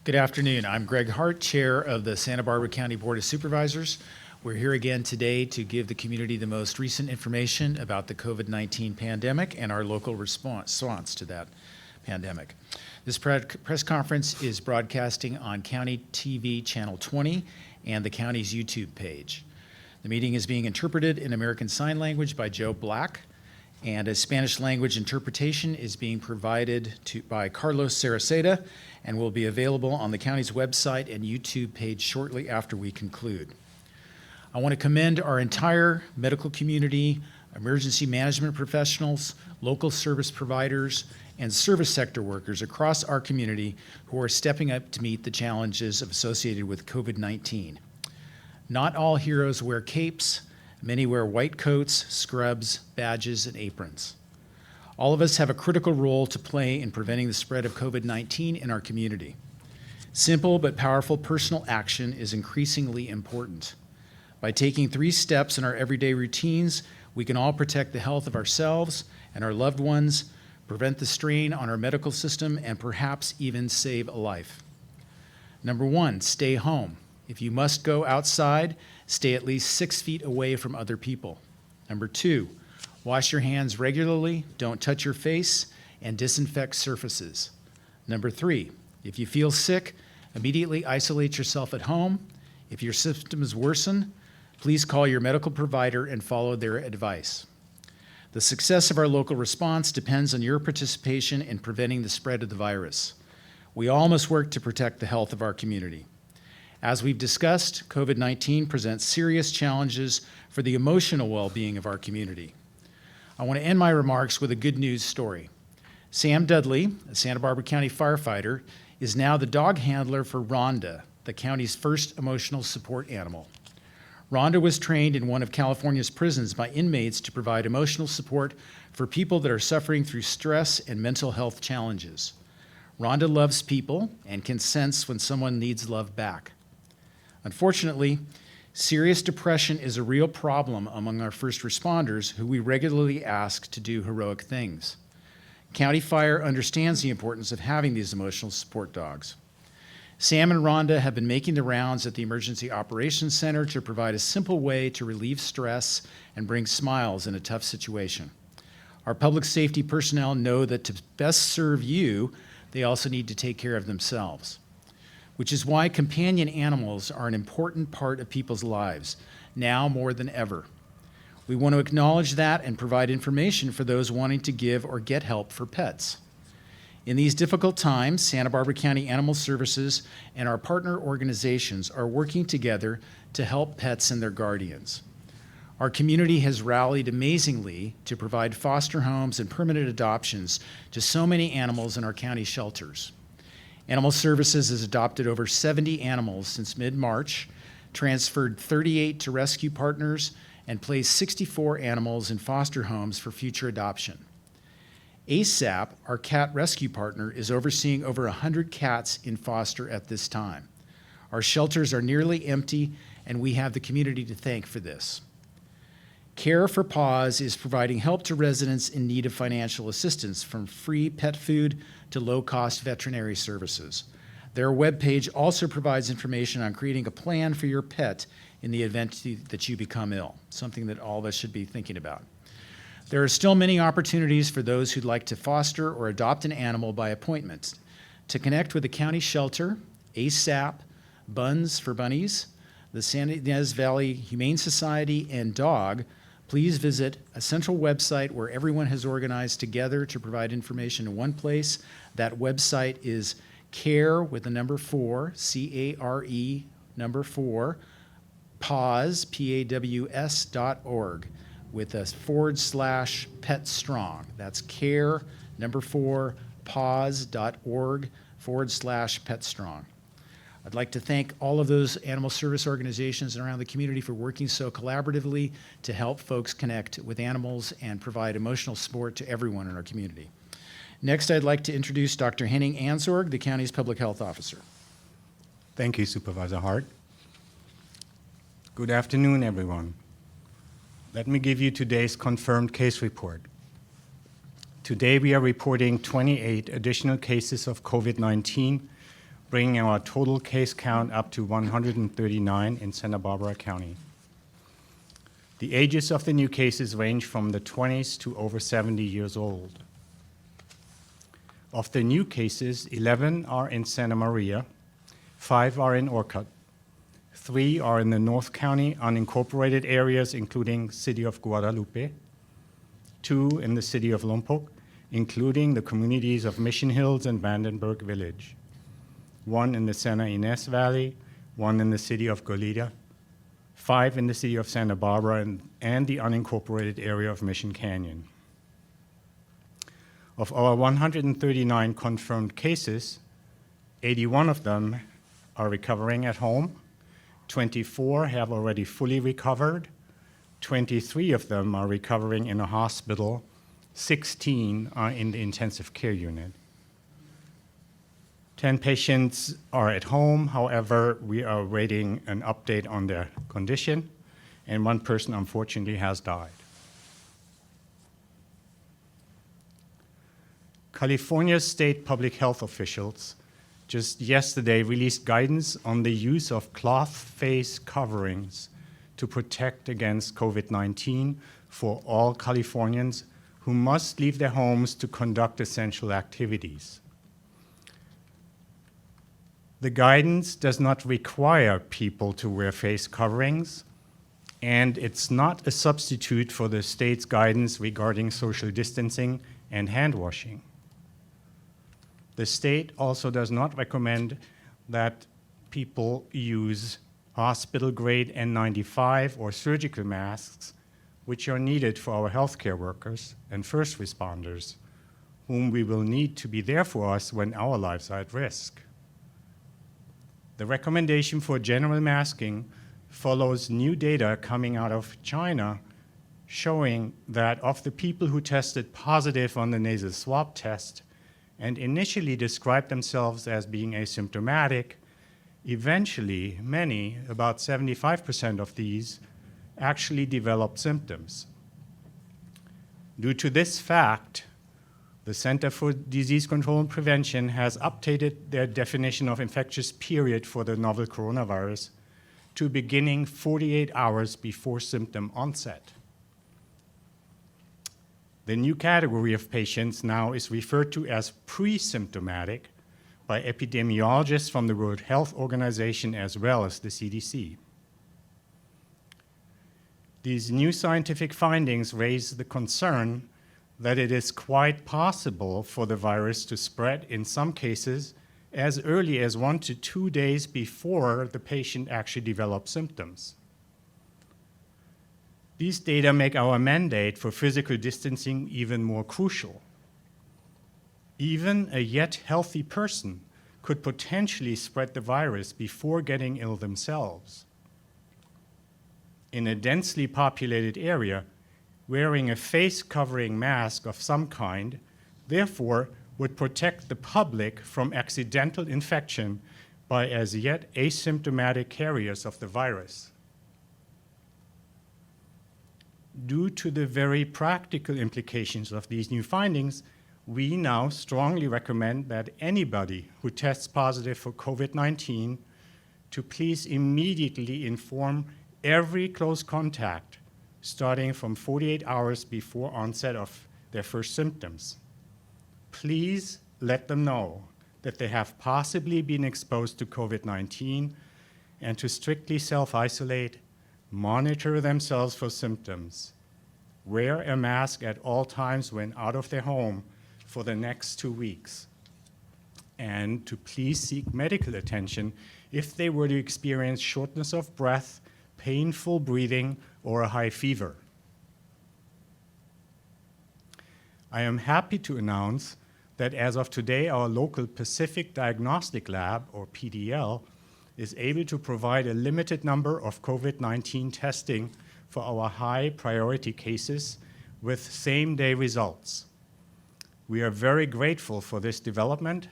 Good afternoon. I'm Greg Hart, Chair of the Santa Barbara County Board of Supervisors. We're here again today to give the community the most recent information about the COVID-19 pandemic and our local response to that pandemic. This press conference is broadcasting on County TV Channel 20 and the county's YouTube page. The meeting is being interpreted in American Sign Language by Joe Black, and a Spanish language interpretation is being provided by Carlos Saraceda and will be available on the county's website and YouTube page shortly after we conclude. I want to commend our entire medical community, emergency management professionals, local service providers, and service sector workers across our community who are stepping up to meet the challenges associated with COVID-19. Not all heroes wear capes. Many wear white coats, scrubs, badges, and aprons. All of us have a critical role to play in preventing the spread of COVID-19 in our community. Simple but powerful personal action is increasingly important. By taking 3 steps in our everyday routines, we can all protect the health of ourselves and our loved ones, prevent the strain on our medical system, and perhaps even save a life. Number 1, stay home. If you must go outside, stay at least 6 feet away from other people. Number 2, wash your hands regularly, don't touch your face, and disinfect surfaces. Number 3, if you feel sick, immediately isolate yourself at home. If your symptoms worsen, please call your medical provider and follow their advice. The success of our local response depends on your participation in preventing the spread of the virus. We all must work to protect the health of our community. As we've discussed, COVID-19 presents serious challenges for the emotional well-being of our community. I want to end my remarks with a good news story. Sam Dudley, a Santa Barbara County firefighter, is now the dog handler for Rhonda, the county's first emotional support animal. Rhonda was trained in one of California's prisons by inmates to provide emotional support for people that are suffering through stress and mental health challenges. Rhonda loves people and can sense when someone needs love back. Unfortunately, serious depression is a real problem among our first responders who we regularly ask to do heroic things. County Fire understands the importance of having these emotional support dogs. Sam and Rhonda have been making the rounds at the Emergency Operations Center to provide a simple way to relieve stress and bring smiles in a tough situation. Our public safety personnel know that to best serve you, they also need to take care of themselves, which is why companion animals are an important part of people's lives, now more than ever. We want to acknowledge that and provide information for those wanting to give or get help for pets. In these difficult times, Santa Barbara County Animal Services and our partner organizations are working together to help pets and their guardians. Our community has rallied amazingly to provide foster homes and permanent adoptions to so many animals in our county shelters. Animal Services has adopted over 70 animals since mid-March, transferred 38 to rescue partners, and placed 64 animals in foster homes for future adoption. ASAP, our cat rescue partner, is overseeing over 100 cats in foster at this time. Our shelters are nearly empty, and we have the community to thank for this. Care for Paws is providing help to residents in need of financial assistance, from free pet food to low-cost veterinary services. Their webpage also provides information on creating a plan for your pet in the event that you become ill, something that all of us should be thinking about. There are still many opportunities for those who'd like to foster or adopt an animal by appointment. To connect with the county shelter, ASAP, Buns for Bunnies, the San Ynez Valley Humane Society, and DOG, please visit a central website where everyone has organized together to provide information in one place. That website is care with the number 4, C-A-R-E, number 4, paws, PAWS.org, with a /PetStrong. That's care, number 4, paws.org/PetStrong. I'd like to thank all of those animal service organizations around the community for working so collaboratively to help folks connect with animals and provide emotional support to everyone in our community. Next, I'd like to introduce Dr. Henning Ansorg, the county's public health officer. Thank you, Supervisor Hart. Good afternoon, everyone. Let me give you today's confirmed case report. Today we are reporting 28 additional cases of COVID-19, bringing our total case count up to 139 in Santa Barbara County. The ages of the new cases range from the 20s to over 70 years old. Of the new cases, 11 are in Santa Maria, 5 are in Orcutt, 3 are in the North County unincorporated areas, including City of Guadalupe, 2 in the City of Lompoc, including the communities of Mission Hills and Vandenberg Village, 1 in the Santa Ynez Valley, 1 in the City of Goleta, 5 in the City of Santa Barbara, and the unincorporated area of Mission Canyon. Of our 139 confirmed cases, 81 of them are recovering at home, 24 have already fully recovered, 23 of them are recovering in a hospital, 16 are in the intensive care unit. 10 patients are at home, however, we are awaiting an update on their condition, and 1 person unfortunately has died. California's state public health officials just yesterday released guidance on the use of cloth face coverings to protect against COVID-19 for all Californians who must leave their homes to conduct essential activities. The guidance does not require people to wear face coverings, and it's not a substitute for the state's guidance regarding social distancing and hand washing. The state also does not recommend that people use hospital-grade N95 or surgical masks, which are needed for our healthcare workers and first responders, whom we will need to be there for us when our lives are at risk. The recommendation for general masking follows new data coming out of China showing that of the people who tested positive on the nasal swab test and initially described themselves as being asymptomatic, eventually many, about 75% of these, actually developed symptoms. Due to this fact, the Center for Disease Control and Prevention has updated their definition of infectious period for the novel coronavirus to beginning 48 hours before symptom onset. The new category of patients now is referred to as pre-symptomatic by epidemiologists from the World Health Organization as well as the CDC. These new scientific findings raise the concern that it is quite possible for the virus to spread in some cases as early as 1 to 2 days before the patient actually develops symptoms. These data make our mandate for physical distancing even more crucial. Even a yet healthy person could potentially spread the virus before getting ill themselves. In a densely populated area, wearing a face covering mask of some kind, therefore, would protect the public from accidental infection by as yet asymptomatic carriers of the virus. Due to the very practical implications of these new findings, we now strongly recommend that anybody who tests positive for COVID-19 to please immediately inform every close contact starting from 48 hours before onset of their first symptoms. Please let them know that they have possibly been exposed to COVID-19 and to strictly self-isolate, monitor themselves for symptoms, wear a mask at all times when out of their home for the next 2 weeks, and to please seek medical attention if they were to experience shortness of breath, painful breathing, or a high fever. I am happy to announce that as of today, our local Pacific Diagnostic Lab, or PDL, is able to provide a limited number of COVID-19 testing for our high priority cases with same-day results. We are very grateful for this development,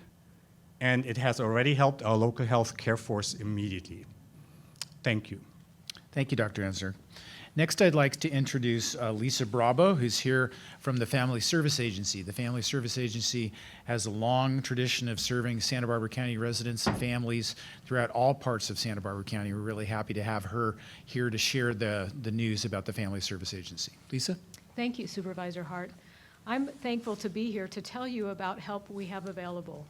and it has already helped our local health care force immediately. Thank you. Thank you, Dr. Ensner. Next, I'd like to introduce Lisa Bravo, who's here from the Family Service Agency. The Family Service Agency has a long tradition of serving Santa Barbara County residents and families throughout all parts of Santa Barbara County. We're really happy to have her here to share the news about the Family Service Agency. Lisa? Thank you, Supervisor Hart. I'm thankful to be here to tell you about help we have available.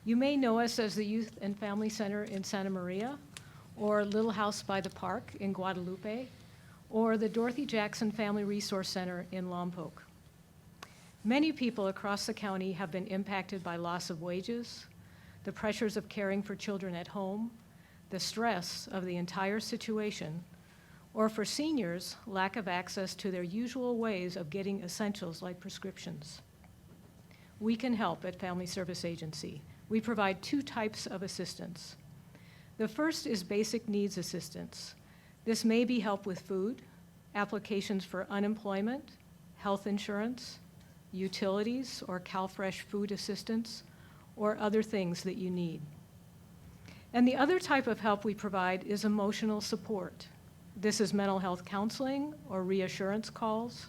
You may know us as the Youth and Family Center in Santa Maria, or Little House by the Park in Guadalupe, or the Dorothy Jackson Family Resource Center in Lompoc. Many people across the county have been impacted by loss of wages, the pressures of caring for children at home, the stress of the entire situation, or for seniors, lack of access to their usual ways of getting essentials like prescriptions. We can help at Family Service Agency. We provide 2 types of assistance. The first is basic needs assistance. This may be help with food, applications for unemployment, health insurance, utilities or CalFresh food assistance, or other things that you need. And the other type of help we provide is emotional support. This is mental health counseling or reassurance calls,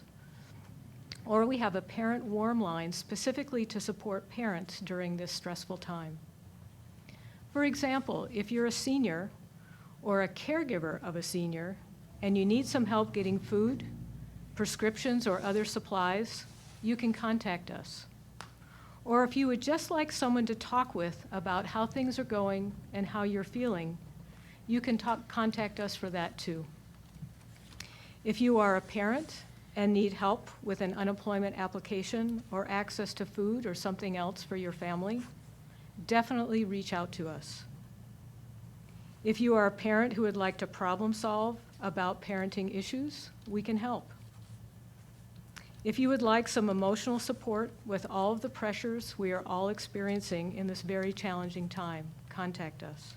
or we have a parent warm line specifically to support parents during this stressful time. For example, if you're a senior or a caregiver of a senior and you need some help getting food, prescriptions, or other supplies, you can contact us. Or if you would just like someone to talk with about how things are going and how you're feeling, you can contact us for that too. If you are a parent and need help with an unemployment application or access to food or something else for your family, definitely reach out to us. If you are a parent who would like to problem solve about parenting issues, we can help. If you would like some emotional support with all of the pressures we are all experiencing in this very challenging time, contact us.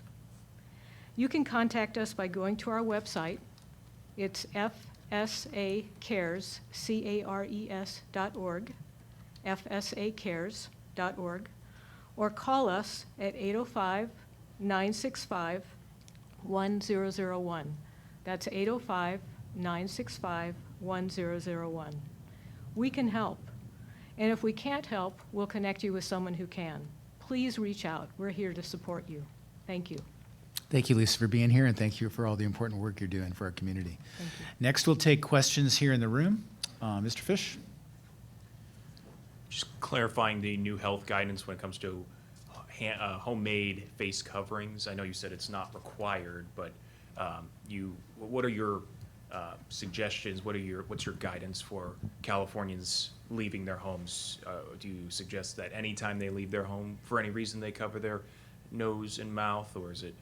You can contact us by going to our website. It's fsacares.org, fsacares.org, or call us at 805-965-1001. That's 805-965-1001. We can help. And if we can't help, we'll connect you with someone who can. Please reach out. We're here to support you. Thank you. Thank you, Lisa, for being here, and thank you for all the important work you're doing for our community. Thank you. Next, we'll take questions here in the room. Mr. Fish? Just clarifying the new health guidance when it comes to homemade face coverings. I know you said it's not required, but what are your suggestions? What's your guidance for Californians leaving their homes? Do you suggest that anytime they leave their home, for any reason, they cover their nose and mouth, or is it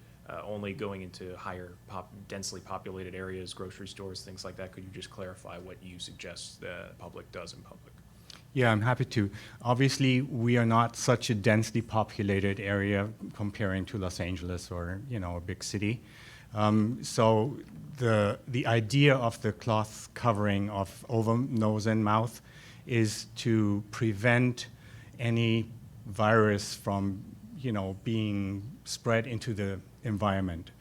only going into higher densely populated areas, grocery stores, things like that? Could you just clarify what you suggest the public does in public? Yeah, I'm happy to. Obviously, we are not such a densely populated area comparing to Los Angeles or, a big city. So the idea of the cloth covering of over nose and mouth is to prevent any virus from, being spread into the environment.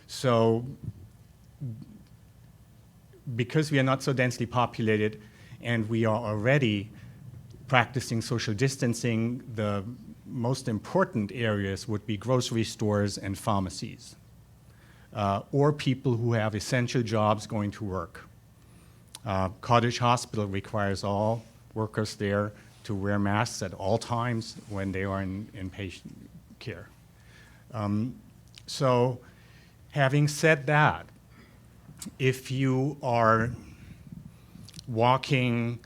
So because we are not so densely populated and we are already practicing social distancing, the most important areas would be grocery stores and pharmacies, or people who have essential jobs going to work. Cottage Hospital requires all workers there to wear masks at all times when they are in patient care. So having said that, if you are walking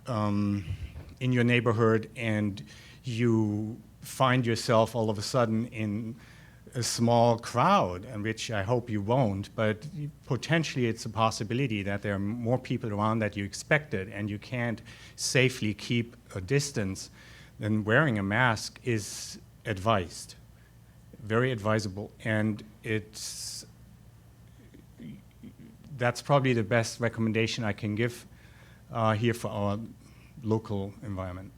in your neighborhood and you find yourself all of a sudden in a small crowd, and which I hope you won't, but potentially it's a possibility that there are more people around than you expected and you can't safely keep a distance, then wearing a mask is advised, very advisable, and that's probably the best recommendation I can give here for our local environment.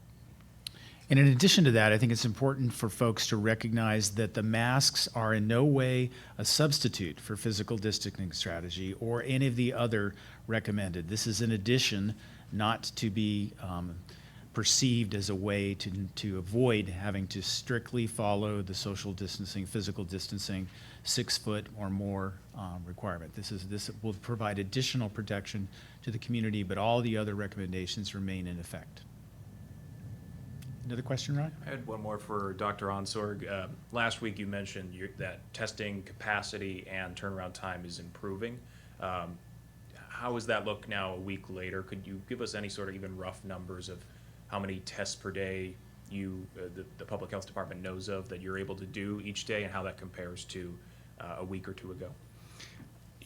And in addition to that, I think it's important for folks to recognize that the masks are in no way a substitute for physical distancing strategy or any of the other recommended. This is an addition, not to be perceived as a way to avoid having to strictly follow the social distancing, physical distancing, 6 foot or more requirement. This will provide additional protection to the community, but all the other recommendations remain in effect. Another question, Ryan? I had one more for Dr. Onsorg. Last week you mentioned that testing capacity and turnaround time is improving. How does that look now a week later? Could you give us any sort of even rough numbers of how many tests per day the Public Health Department knows of that you're able to do each day, and how that compares to a week or two ago?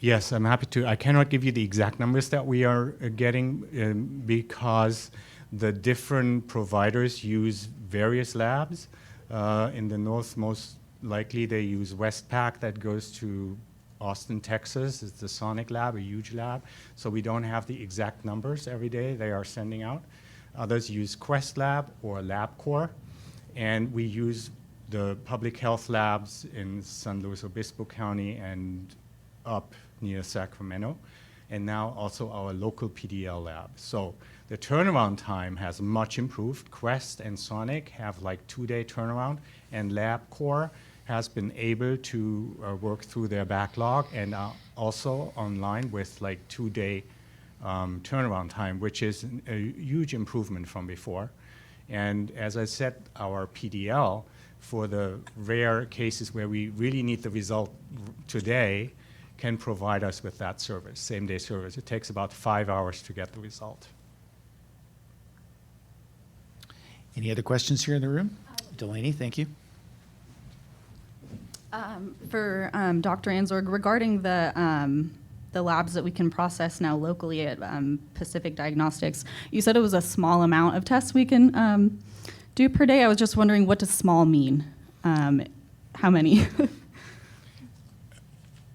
Yes, I'm happy to. I cannot give you the exact numbers that we are getting because the different providers use various labs. In the north, most likely they use Westpac that goes to Austin, Texas. It's the Sonic lab, a huge lab. So we don't have the exact numbers every day they are sending out. Others use Quest Lab or LabCorp. And we use the public health labs in San Luis Obispo County and up near Sacramento. And now also our local PDL lab. So the turnaround time has much improved. Quest and Sonic have like 2-day turnaround, and LabCorp has been able to work through their backlog and are also online with like 2-day turnaround time, which is a huge improvement from before. And as I said, our PDL, for the rare cases where we really need the result today, can provide us with that service, same-day service. It takes about 5 hours to get the result. Any other questions here in the room? Delaney, thank you. For Dr. Ansorg, regarding the labs that we can process now locally at Pacific Diagnostics, you said it was a small amount of tests we can do per day. I was just wondering, what does small mean? How many?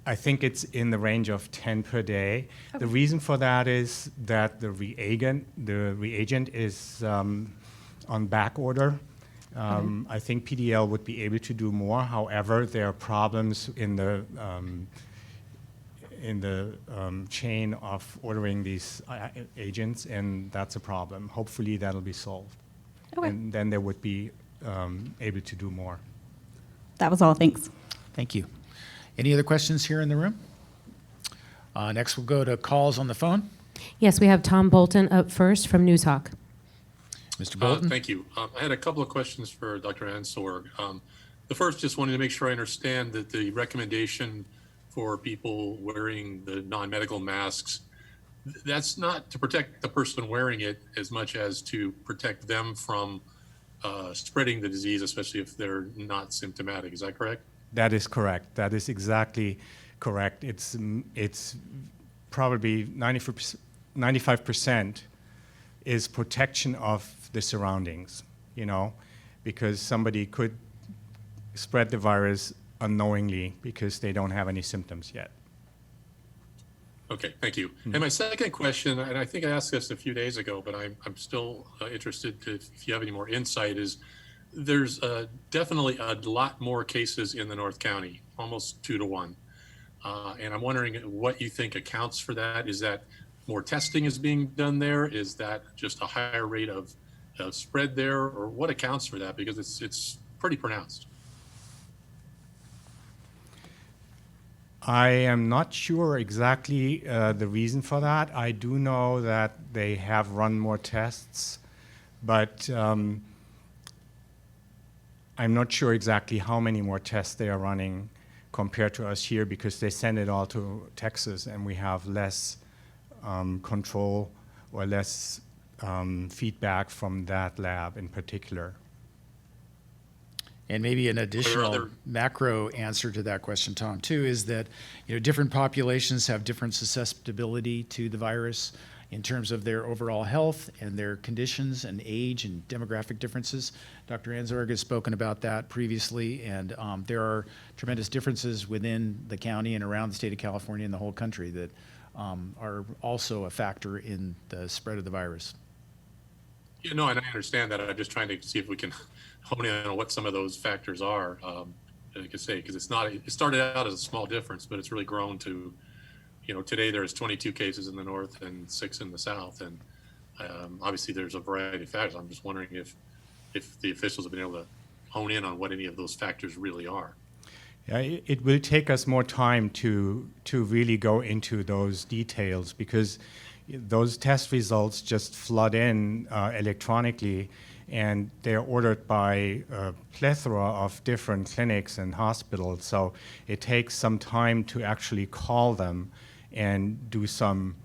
I think it's in the range of 10 per day. Okay. The reason for that is that the reagent is on back order. I think PDL would be able to do more. However, there are problems in the chain of ordering these agents, and that's a problem. Hopefully, that'll be solved. Okay. And then they would be able to do more. That was all. Thanks. Thank you. Any other questions here in the room? Next, we'll go to calls on the phone. Yes, we have Tom Bolton up first from Newshawk. Mr. Bolton? Thank you. I had a couple of questions for Dr. Ansorg. The first, just wanted to make sure I understand that the recommendation for people wearing the non-medical masks, that's not to protect the person wearing it as much as to protect them from spreading the disease, especially if they're not symptomatic. Is that correct? That is correct. That is exactly correct. It's probably 95% is protection of the surroundings, because somebody could spread the virus unknowingly because they don't have any symptoms yet. Okay, thank you. And my second question, and I think I asked this a few days ago, but I'm still interested if you have any more insight, is there's definitely a lot more cases in the North County, almost 2 to 1. And I'm wondering what you think accounts for that. Is that more testing is being done there? Is that just a higher rate of spread there? Or what accounts for that? Because it's pretty pronounced. I am not sure exactly the reason for that. I do know that they have run more tests, but I'm not sure exactly how many more tests they are running compared to us here, because they send it all to Texas and we have less control or less feedback from that lab in particular. And maybe an additional other- macro answer to that question, Tom, too, is that different populations have different susceptibility to the virus in terms of their overall health and their conditions and age and demographic differences. Dr. Ansorg has spoken about that previously, and there are tremendous differences within the county and around the state of California and the whole country that are also a factor in the spread of the virus. You know, and I understand that. I'm just trying to see if we can hone in on what some of those factors are. Like I say, because it started out as a small difference, but it's really grown to, you know, today there's 22 cases in the north and 6 in the south. And obviously there's a variety of factors. I'm just wondering if the officials have been able to hone in on what any of those factors really are. Yeah, it will take us more time to really go into those details because those test results just flood in electronically, and they're ordered by a plethora of different clinics and hospitals. So it takes some time to actually call them and do some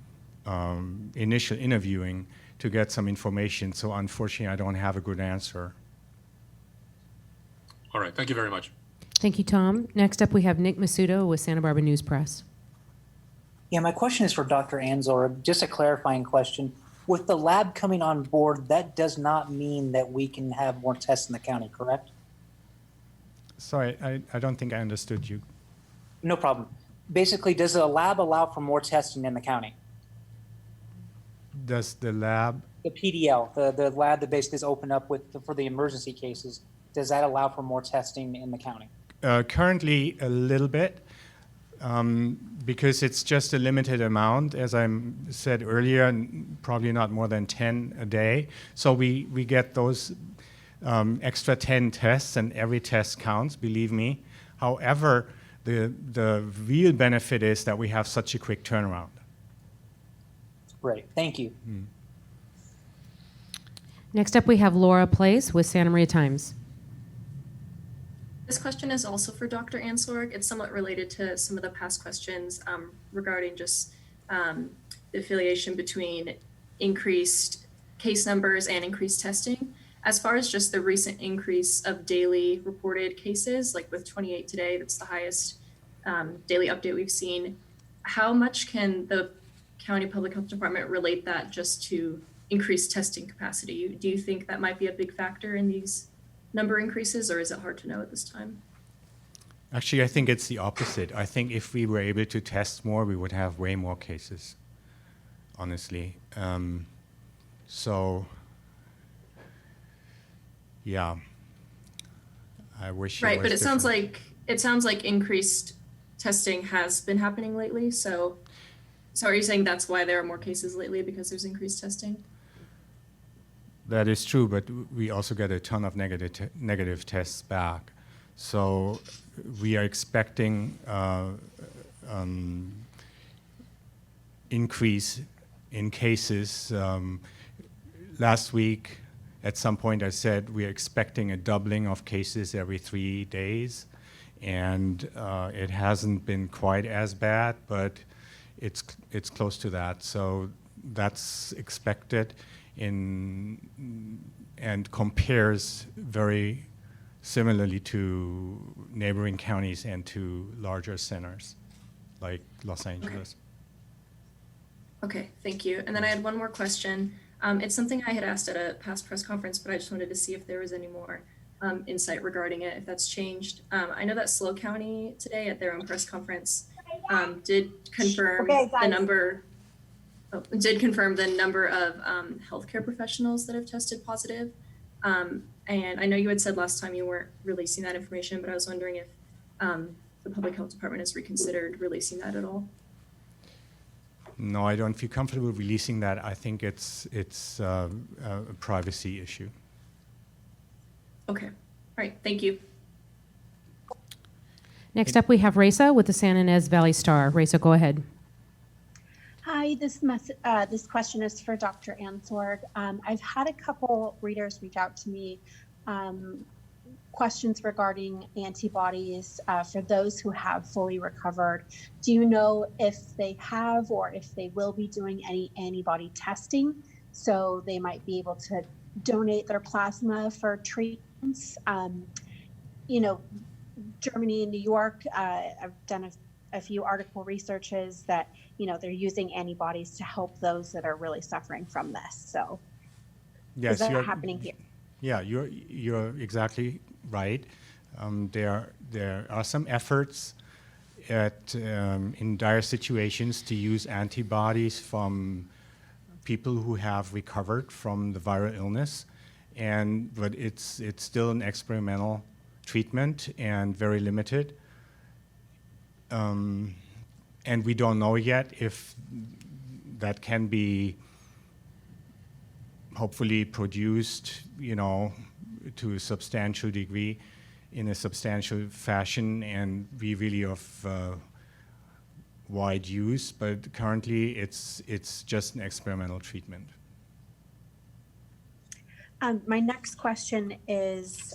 initial interviewing to get some information. So unfortunately, I don't have a good answer. All right. Thank you very much. Thank you, Tom. Next up, we have Nick Masudo with Santa Barbara News Press. Yeah, my question is for Dr. Anzor. Just a clarifying question. With the lab coming on board, that does not mean that we can have more tests in the county, correct? Sorry, I don't think I understood you. No problem. Basically, does the lab allow for more testing in the county? Does the lab? The PDL, the lab that basically is opened up for the emergency cases, does that allow for more testing in the county? Currently, a little bit, because it's just a limited amount, as I said earlier, probably not more than 10 a day. So we get those extra 10 tests, and every test counts, believe me. However, the real benefit is that we have such a quick turnaround. Great, thank you. Next up, we have Laura Place with Santa Maria Times. This question is also for Dr. Ansorg. It's somewhat related to some of the past questions regarding just the affiliation between increased case numbers and increased testing. As far as just the recent increase of daily reported cases, like with 28 today, that's the highest daily update we've seen. How much can the County Public Health Department relate that just to increased testing capacity? Do you think that might be a big factor in these number increases, or is it hard to know at this time? Actually, I think it's the opposite. I think if we were able to test more, we would have way more cases, honestly. So, yeah, I wish. Right, but it different. sounds like increased testing has been happening lately. So are you saying that's why there are more cases lately, because there's increased testing? That is true, but we also get a ton of negative tests back. So we are expecting increase in cases. Last week, at some point, I said we are expecting a doubling of cases every 3 days, and it hasn't been quite as bad, but it's close to that. So that's expected. And compares very similarly to neighboring counties and to larger centers like Los Angeles. Okay, thank you. And then I had one more question. It's something I had asked at a past press conference, but I just wanted to see if there was any more insight regarding it, if that's changed. I know that SLO County today at their own press conference did confirm the number of healthcare professionals that have tested positive. And I know you had said last time you weren't releasing that information, but I was wondering if the Public Health Department has reconsidered releasing that at all. No, I don't feel comfortable releasing that. I think it's a privacy issue. Okay, all right, thank you. Next up, we have Reza with the San Ynez Valley Star. Reza, go ahead. Hi, this question is for Dr. Ansorg. I've had a couple readers reach out to me, questions regarding antibodies for those who have fully recovered. Do you know if they have or if they will be doing any antibody testing, so they might be able to donate their plasma for treatments? You know, Germany and New York, I've done a few article researches that, you know, they're using antibodies to help those that are really suffering from this. So Yes, is that happening here? Yeah, you're exactly right. There are some efforts in dire situations to use antibodies from people who have recovered from the viral illness, but it's still an experimental treatment and very limited. And we don't know yet if that can be hopefully produced, to a substantial degree, in a substantial fashion, and be really of wide use. But currently, it's just an experimental treatment. My next question is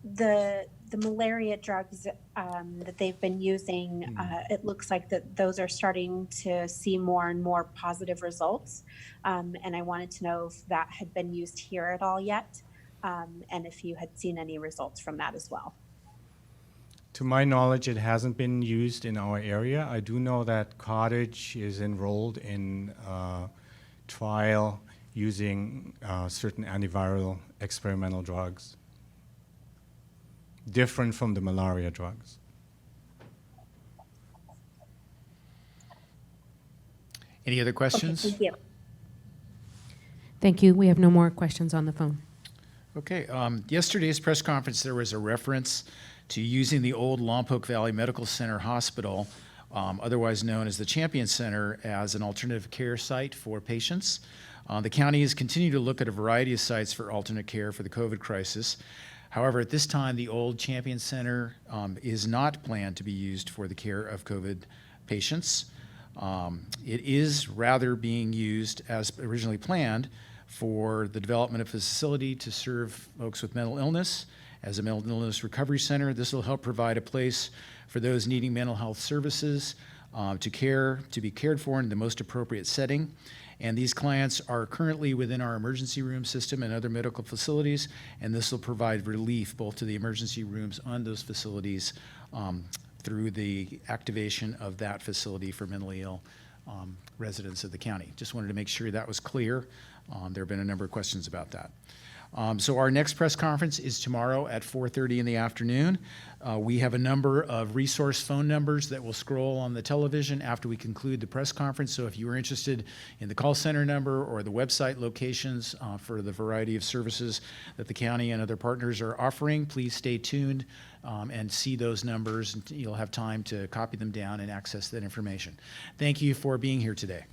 the malaria drugs that they've been using. It looks like that those are starting to see more and more positive results, and I wanted to know if that had been used here at all yet, and if you had seen any results from that as well. To my knowledge, it hasn't been used in our area. I do know that Cottage is enrolled in a trial using certain antiviral experimental drugs, different from the malaria drugs. Any other questions? Okay, thank you. Thank you. We have no more questions on the phone. Okay, yesterday's press conference, there was a reference to using the old Lompoc Valley Medical Center Hospital, otherwise known as the Champion Center, as an alternative care site for patients. The county has continued to look at a variety of sites for alternate care for the COVID crisis. However, at this time, the old Champion Center is not planned to be used for the care of COVID patients. It is rather being used as originally planned for the development of a facility to serve folks with mental illness. As a mental illness recovery center, this will help provide a place for those needing mental health services to be cared for in the most appropriate setting. And these clients are currently within our emergency room system and other medical facilities, and this will provide relief both to the emergency rooms on those facilities through the activation of that facility for mentally ill residents of the county. Just wanted to make sure that was clear. There have been a number of questions about that. So our next press conference is tomorrow at 4:30 in the afternoon. We have a number of resource phone numbers that will scroll on the television after we conclude the press conference. So if you are interested in the call center number or the website locations for the variety of services that the county and other partners are offering, please stay tuned and see those numbers. And you'll have time to copy them down and access that information. Thank you for being here today.